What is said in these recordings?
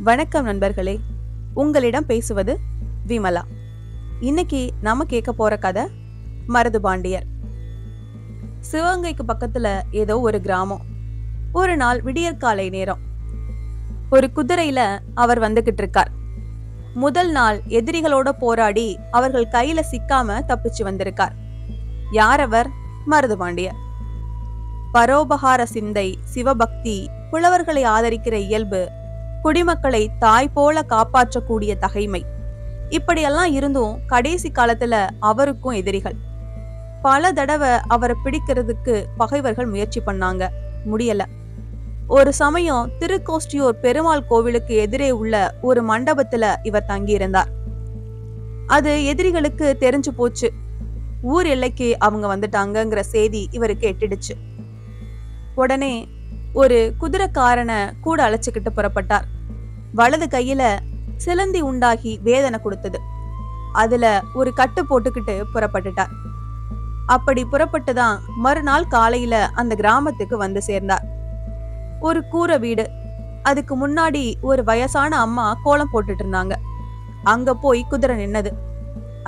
வணக்கம் நண்பர்களே, உங்களிடம் பேசுவது விமலா. இன்னைக்கு நாம கேட்க போற கதை மருதுபாண்டியர். சிவகங்கைக்கு பக்கத்துல ஏதோ ஒரு கிராமம். ஒரு நாள் விடியற்காலை நேரம். ஒரு குதிரையில அவர் வந்துகிட்டு இருக்கார். முதல் நாள் எதிரிகளோட போராடி அவர்கள் கையில சிக்காம தப்பிச்சு வந்திருக்கார். யார் அவர்? மருதுபாண்டியர். பரோபகார சிந்தை, சிவபக்தி, புலவர்களை ஆதரிக்கிற இயல்பு, குடிமக்களை தாய் போல காப்பாற்றக்கூடிய தகைமை, இப்படியெல்லாம் இருந்தும் கடைசி காலத்துல அவருக்கும் எதிரிகள். பல தடவை அவரை பிடிக்கிறதுக்கு பகைவர்கள் முயற்சி பண்ணாங்க, முடியல. ஒரு சமயம் திருக்கோஷ்டியூர் பெருமாள் கோவிலுக்கு எதிரே உள்ள ஒரு மண்டபத்துல இவர் தங்கியிருந்தார். அது எதிரிகளுக்கு தெரிஞ்சு போச்சு. ஊர் எல்லைக்கு அவங்க வந்துட்டாங்கங்கிற செய்தி இவருக்கு எட்டிடுச்சு. உடனே ஒரு குதிரைக்காரனை கூட அழைச்சுக்கிட்டு புறப்பட்டார். வலது கையில சிலந்தி உண்டாகி வேதனை கொடுத்தது. அதுல ஒரு கட்டு போட்டுக்கிட்டு புறப்பட்டுட்டார். அப்படி புறப்பட்டுதான் மறுநாள் காலையில அந்த கிராமத்துக்கு வந்து சேர்ந்தார். ஒரு கூரை வீடு. அதுக்கு முன்னாடி ஒரு வயசான அம்மா கோலம் போட்டுட்டு இருந்தாங்க. அங்க போய் குதிரை நின்னது.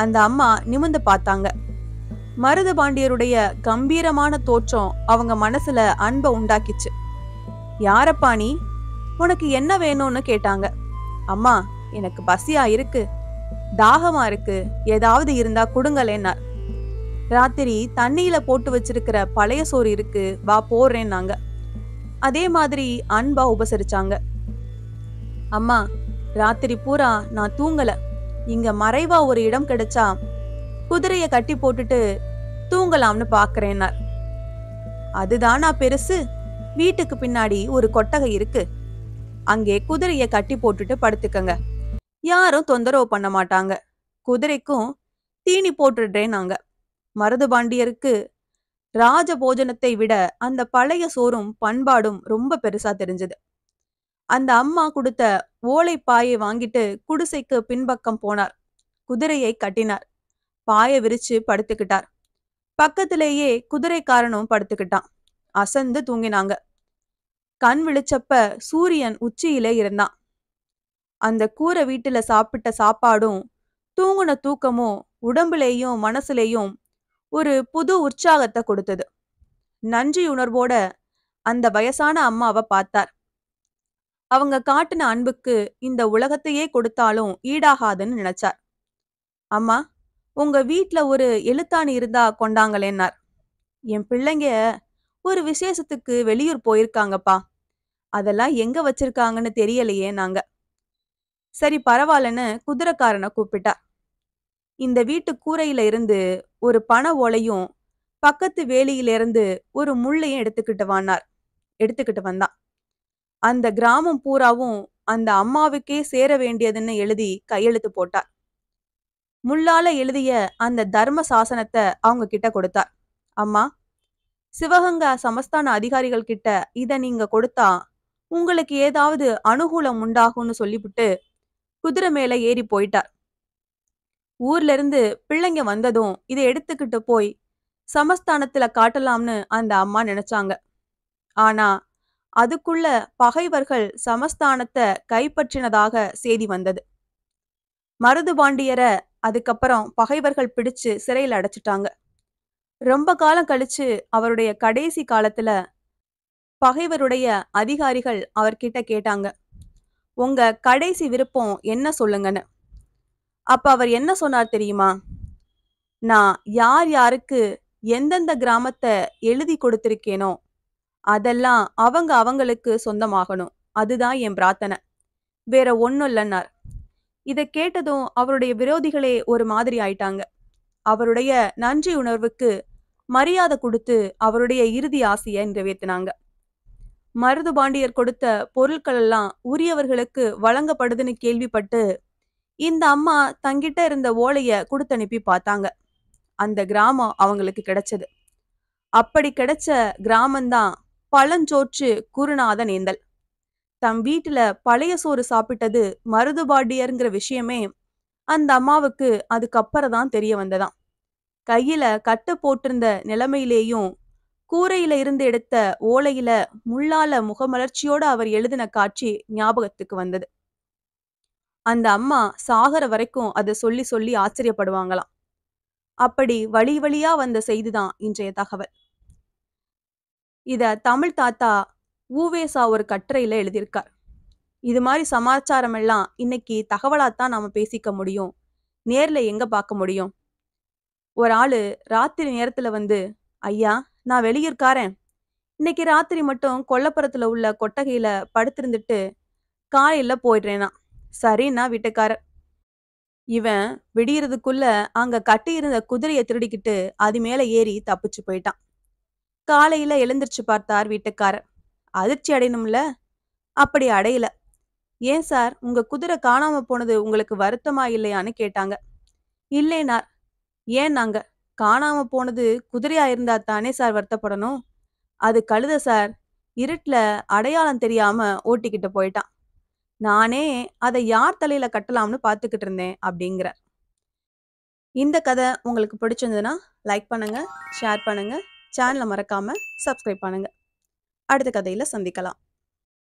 அந்த அம்மா நிமிர்ந்து பார்த்தாங்க. மருதுபாண்டியருடைய கம்பீரமான தோற்றம் அவங்க மனசுல அன்பை உண்டாக்கிச்சு. யாரப்பா நீ? உனக்கு என்ன வேணும்னு கேட்டாங்க. அம்மா, எனக்கு பசியா இருக்கு, தாகமா இருக்கு, ஏதாவது இருந்தா கொடுங்களேன்னார். ராத்திரி தண்ணியில போட்டு வச்சிருக்கிற பழைய சோறு இருக்கு, வா போடுறேன்னாங்க. அதே மாதிரி அன்பா உபசரிச்சாங்க. அம்மா, ராத்திரி பூரா நான் தூங்கல. இங்க மறைவா ஒரு இடம் கிடைச்சா குதிரைய கட்டி போட்டுட்டு தூங்கலாம்னு பாக்குறேன்னார். அதுதானா பெருசு? வீட்டுக்கு பின்னாடி ஒரு கொட்டகை இருக்கு, அங்கே குதிரைய கட்டி போட்டுட்டு படுத்துக்கங்க, யாரும் தொந்தரவு பண்ண மாட்டாங்க. குதிரைக்கும் தீனி போட்டுடுறேன்னாங்க. மருதுபாண்டியருக்கு ராஜ போஜனத்தை விட அந்த பழைய சோறும் பண்பாடும் ரொம்ப பெருசா தெரிஞ்சது. அந்த அம்மா கொடுத்த ஓலை பாயை வாங்கிட்டு குடிசைக்கு பின்பக்கம் போனார். குதிரையை கட்டினார். பாய விரிச்சு படுத்துக்கிட்டார். பக்கத்திலேயே குதிரைக்காரனும் படுத்துக்கிட்டான். அசந்து தூங்கினாங்க. கண் விழிச்சப்ப சூரியன் உச்சியிலே இருந்தான். அந்த கூரை வீட்டுல சாப்பிட்ட சாப்பாடும் தூங்குன தூக்கமும் உடம்புலேயும் மனசுலேயும் ஒரு புது உற்சாகத்தை கொடுத்தது. நன்றி உணர்வோட அந்த வயசான அம்மாவை பார்த்தார். அவங்க காட்டின அன்புக்கு இந்த உலகத்தையே கொடுத்தாலும் ஈடாகாதுன்னு நினைச்சார். அம்மா, உங்க வீட்ல ஒரு எழுத்தாணி இருந்தா கொண்டாங்களேன்னார். என் பிள்ளைங்க ஒரு விசேஷத்துக்கு வெளியூர் போயிருக்காங்கப்பா, அதெல்லாம் எங்க வச்சிருக்காங்கன்னு தெரியலையே நாங்க. சரி, பரவாயில்லன்னு குதிரைக்காரனை கூப்பிட்டா. இந்த வீட்டு கூரையில இருந்து ஒரு பனை ஓலையும் பக்கத்து வேலியிலிருந்து ஒரு முள்ளையும் எடுத்துக்கிட்டு வந்தான். அந்த கிராமம் பூராவும் அந்த அம்மாவுக்கே சேர வேண்டியதுன்னு எழுதி கையெழுத்து போட்டார். முள்ளால எழுதிய அந்த தர்ம சாசனத்தை அவங்க கிட்ட கொடுத்தார். அம்மா, சிவகங்கா சமஸ்தான அதிகாரிகள் கிட்ட இத நீங்க கொடுத்தா உங்களுக்கு ஏதாவது அனுகூலம் உண்டாகும்னு சொல்லிவிட்டு குதிரை மேல ஏறி போயிட்டார். ஊர்ல இருந்து பிள்ளைங்க வந்ததும் இதை எடுத்துக்கிட்டு போய் சமஸ்தானத்துல காட்டலாம்னு அந்த அம்மா நினைச்சாங்க. ஆனா அதுக்குள்ள பகைவர்கள் சமஸ்தானத்தை கைப்பற்றினதாக செய்தி வந்தது. மருதுபாண்டியரை அதுக்கப்புறம் பகைவர்கள் பிடிச்சு சிறையில் அடைச்சிட்டாங்க. ரொம்ப காலம் கழிச்சு அவருடைய கடைசி காலத்துல பகைவருடைய அதிகாரிகள் அவர்கிட்ட கேட்டாங்க, உங்க கடைசி விருப்பம் என்ன சொல்லுங்கன்னு. அப்ப அவர் என்ன சொன்னார் தெரியுமா? நான் யார் யாருக்கு எந்தெந்த கிராமத்தை எழுதி கொடுத்திருக்கேனோ அதெல்லாம் அவங்க அவங்களுக்கு சொந்தமாகணும், அதுதான் என் பிரார்த்தனை, வேற ஒன்னும் இல்லைன்னார். இதை கேட்டதும் அவருடைய விரோதிகளே ஒரு மாதிரி ஆயிட்டாங்க. அவருடைய நன்றி உணர்வுக்கு மரியாதை கொடுத்து அவருடைய இறுதி ஆசையை நிறைவேற்றினாங்க. மருதுபாண்டியர் கொடுத்த பொருட்கள் எல்லாம் உரியவர்களுக்கு வழங்கப்படுதுன்னு கேள்விப்பட்டு இந்த அம்மா தங்கிட்ட இருந்த ஓலைய கொடுத்து அனுப்பி பார்த்தாங்க. அந்த கிராமம் அவங்களுக்கு கிடைச்சது. அப்படி கிடைச்ச கிராமம்தான் பழஞ்சோற்று குருநாத நேந்தல். தம் வீட்டுல பழைய சோறு சாப்பிட்டது மருதுபாண்டியர்ங்கிற விஷயமே அந்த அம்மாவுக்கு அதுக்கப்புறம் தான் தெரிய வந்ததாம். கையில கட்டு போட்டிருந்த நிலைமையிலேயும் கூரையில இருந்து எடுத்த ஓலையில முள்ளால முகமலர்ச்சியோட அவர் எழுதின காட்சி ஞாபகத்துக்கு வந்தது. அந்த அம்மா சாகர வரைக்கும் அத சொல்லி சொல்லி ஆச்சரியப்படுவாங்களாம். அப்படி வழி வழியா வந்த செய்திதான் இன்றைய தகவல். இத தமிழ் தாத்தா உ.வே.சா ஒரு கட்டுரையில எழுதியிருக்கார். இது மாரி சமாச்சாரம் எல்லாம் இன்னைக்கு தகவலாத்தான் நாம பேசிக்க முடியும். நேர்ல எங்க பார்க்க முடியும்? ஒரு ஆளு ராத்திரி நேரத்துல வந்து, "ஐயா, நான் வெளியூர்க்காரன். இன்னைக்கு ராத்திரி மட்டும் கொல்லைப்புறத்துல உள்ள கொட்டகையில படுத்திருந்துட்டு காலையில போயிடுறேனாம்." சரின்னா வீட்டுக்காரர். இவன் விடியறதுக்குள்ள அங்க கட்டியிருந்த குதிரைய திருடிக்கிட்டு அது மேல ஏறி தப்பிச்சு போயிட்டான். காலையில எழுந்திருச்சு பார்த்தார் வீட்டுக்காரர். அதிர்ச்சி அடையணும்ல? அப்படி அடையல. "ஏன் சார், உங்க குதிரை காணாம போனது உங்களுக்கு வருத்தமா இல்லையான்னு?" கேட்டாங்க. இல்லேனார். ஏன்னாங்க. "காணாம போனது குதிரையா இருந்தா தானே சார் வருத்தப்படணும். அது கழுத சார். இருட்டுல அடையாளம் தெரியாம ஓட்டிக்கிட்டு போயிட்டான். நானே அத யார் தலையில கட்டலாம்னு பார்த்துக்கிட்டு இருந்தேன்." அப்படிங்கிறார். இந்த கதை உங்களுக்கு பிடிச்சிருந்ததுன்னா லைக் பண்ணுங்க, ஷேர் பண்ணுங்க, சேனலை மறக்காம சப்ஸ்கிரைப் பண்ணுங்க. அடுத்த கதையில சந்திக்கலாம்.